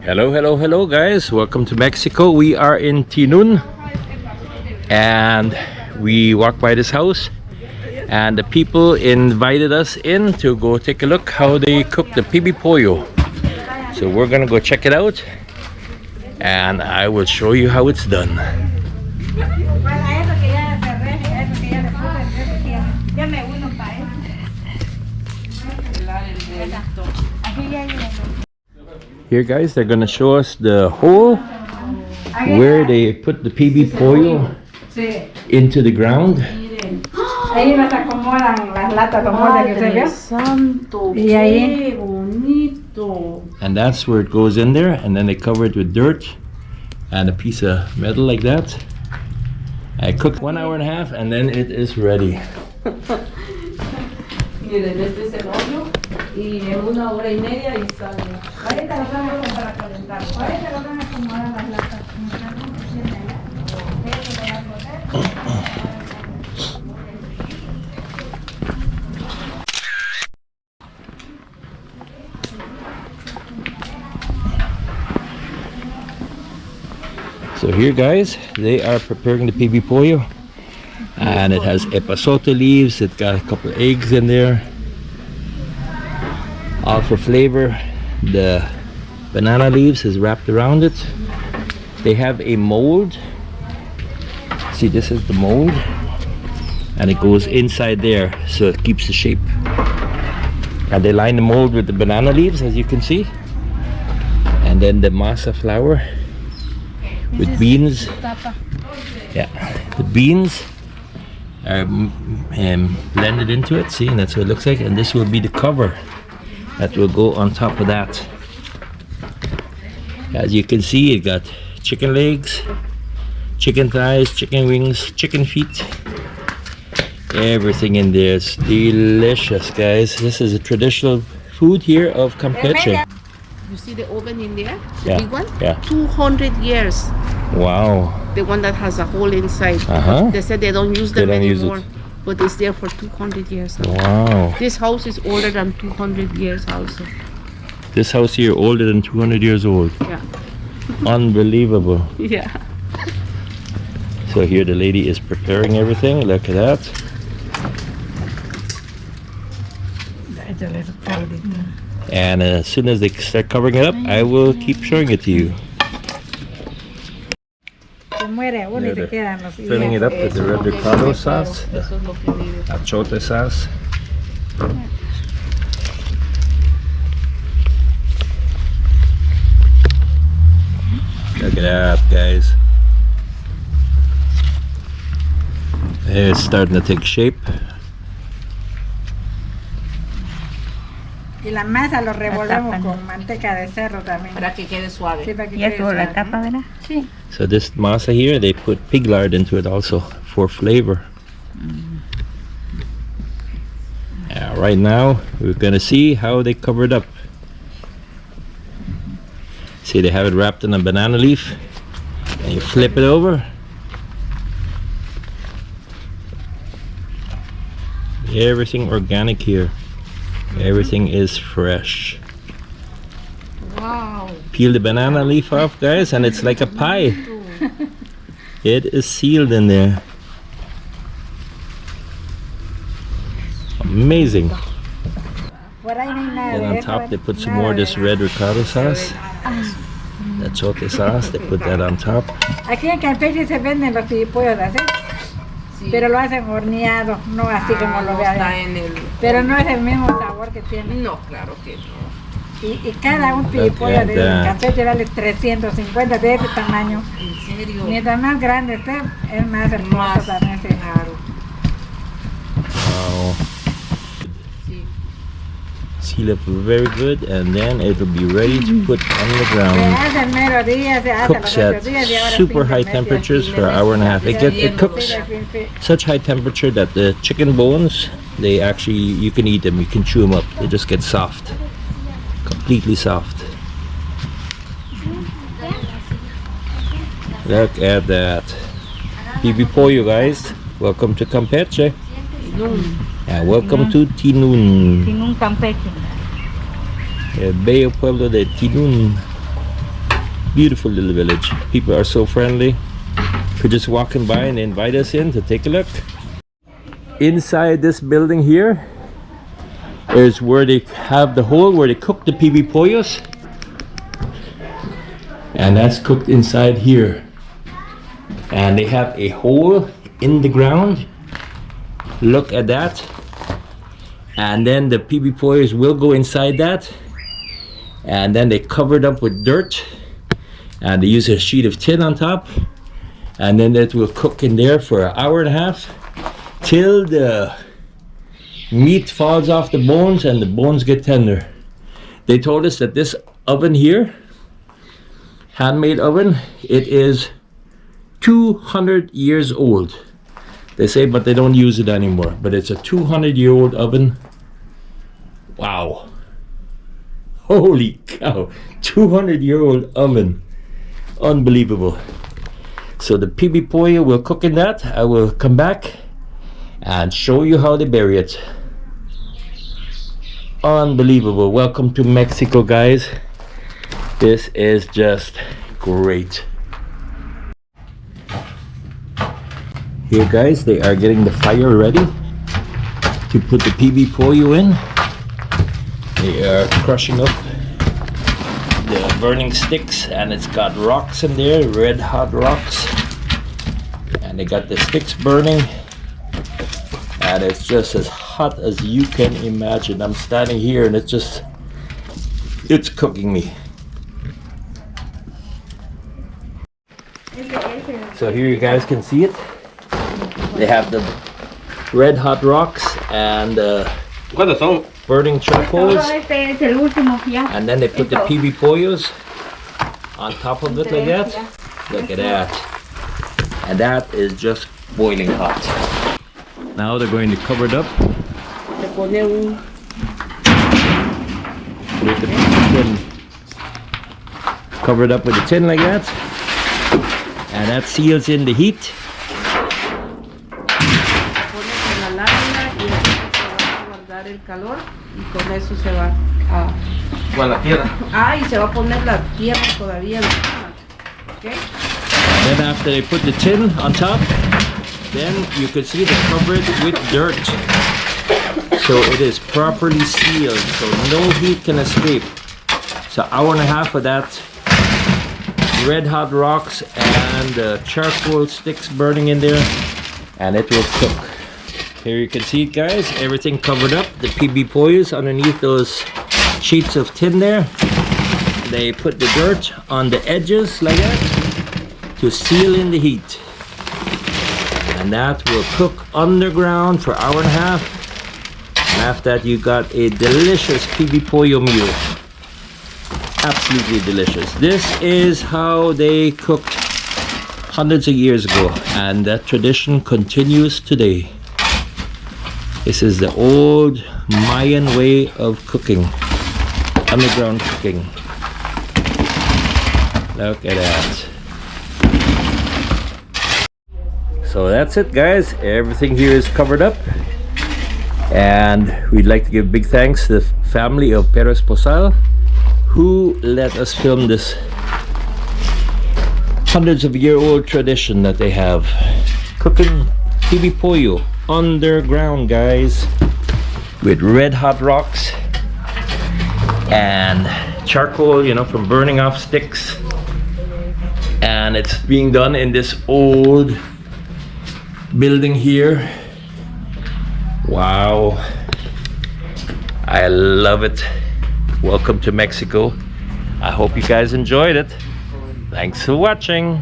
Hello guys, welcome to Mexico. We are in Tinun and we walked by this house and the people invited us in to go take a look how they cook the pibi pollo. So we're gonna go check it out and I will show you how it's done. Here guys, they're gonna show us the hole where they put the pibi pollo into the ground. Ahí las acomodan las latas, que se ve. Santo, Y ahí. qué bonito. And that's where it goes in there, and then they cover it with dirt and a piece of metal like that. I cooked 1 hour and a half and then it is ready. Miren, este es el horno y en 1 hora y media y sale. Ahorita los van a poner para calentar. Ahorita los van a acomodar las latas. So here guys, they are preparing the pibi pollo and it has epazote leaves, it got a couple of eggs in there, all for flavor. The banana leaves is wrapped around it. They have a mold. See, this is the mold and it goes inside there so it keeps the shape. And they line the mold with the banana leaves, as you can see, and then the masa flour with beans. Yeah, the beans are blended into it. See, and that's what it looks like. And this will be the cover that will go on top of that. As you can see, it got chicken legs, chicken thighs, chicken wings, chicken feet, everything in there. It's delicious, guys. This is a traditional food here of Campeche. You see the oven in there? Yeah, The big one? yeah. 200 years. Wow. The one that has a hole inside. Uh-huh. They said they don't use They them don't use anymore. it. But it's there for 200 years now. Wow. This house is older than 200 years also. This house here older than 200 years old. Yeah. Unbelievable. Yeah. So here the lady is preparing everything. Look at that. And as soon as they start covering it up, I will keep showing it to you. Se muere uno y se quedan los Filling it up with the red ricotta sauce, the Eso es lo que vive. achote sauce. Look at that, guys. It's starting to take shape. Y la masa lo revolvemos con manteca de cerdo también. Para que quede suave. Sí, para que Ya quede tuvo la suave. tapa, ¿verdad? Sí. So this masa here, they put pig lard into it also for flavor. Right now, we're gonna see how they cover it up. See, they have it wrapped in a banana leaf, and you flip it over. Everything organic here. Everything is fresh. Wow. Peel the banana leaf off, guys, and it's like a pie. It is sealed in there. Amazing. Por ahí no hay nada And de on eso, top they put some nada more de this red ricotta sauce. The chote sauce, they put that on top. Aquí en Campeche se venden los pibipollos así, Sí. pero lo hacen horneado, no así como lo no vean. está en el... Pero no es el mismo sabor que tiene. No, claro que no. Y cada un pibipollo at de that. Campeche vale 350 de ese tamaño. En serio. Mientras más grande esté, es más hermoso Más. también. Sí. Claro. Wow. Sí. Seal up very good, and then it'll be ready to put on the Se ground. hace el mero día, se hace Cooks los 8 at días y ahora super fin de high mes, temperatures fin for de an mes. hour and a half. Sí, It cooks sí, sí, sí. such high temperature that the chicken bones, they actually, you can eat them, you can chew them up. They just get soft, completely soft. Look at that. Pibi pollo, guys. Welcome to Campeche. And welcome to Tinun. Tinun, Campeche. El bello pueblo de Tinun. Beautiful little village. People are so friendly. We're just walking by and they invite us in to take a look. Inside this building here is where they have the hole where they cook the PB pollos. And that's cooked inside here. And they have a hole in the ground. Look at that. And then the PB pollos will go inside that. And then they cover it up with dirt. And they use a sheet of tin on top. And then that will cook in there for an hour and a half till the meat falls off the bones and the bones get tender. They told us that this oven here, handmade oven, it is 200 years old. They say, but they don't use it anymore. But it's a 200-year-old oven. Wow. Holy cow. 200-year-old oven. Unbelievable. So the PB pollo will cook in that. I will come back and show you how they bury it. Unbelievable. Welcome to Mexico, guys. This is just great. Here, guys, they are getting the fire ready to put the PB pollo in. They are crushing up the burning sticks, and it's got rocks in there, red hot rocks, and they got the sticks burning, and it's just as hot as you can imagine. I'm standing here and it's cooking me. So here you guys can see it. They have the red hot rocks and burning charcoals, and then they put the PB pollos on top of it like that. Look at that. And that is just boiling hot. Now they're going to cover it up with the tin. Cover it up with the tin like that, and that seals in the heat. El calor y con eso se va a la tierra. Y se va a poner la tierra todavía. Okay. Then after they put the tin on top, then you can see they cover it with dirt, so it is properly sealed, so no heat can escape. So hour and a half of that red hot rocks and charcoal sticks burning in there, and it will cook. Here you can see it, guys, everything covered up. The PB pollos underneath those sheets of tin there. They put the dirt on the edges like that to seal in the heat. And that will cook underground for an hour and a half. And after that you got a delicious PB pollo meal. Absolutely delicious. This is how they cooked hundreds of years ago, and that tradition continues today. This is the old Mayan way of cooking, underground cooking. Look at that. So that's it, guys. Everything here is covered up, and we'd like to give big thanks to the family of Perez Osalde, who let us film this hundreds of year old tradition that they have, cooking PB pollo underground, guys, with red hot rocks and charcoal, you know, from burning off sticks. And it's being done in this old building here. Wow, I love it. Welcome to Mexico. I hope you guys enjoyed it. Thanks for watching.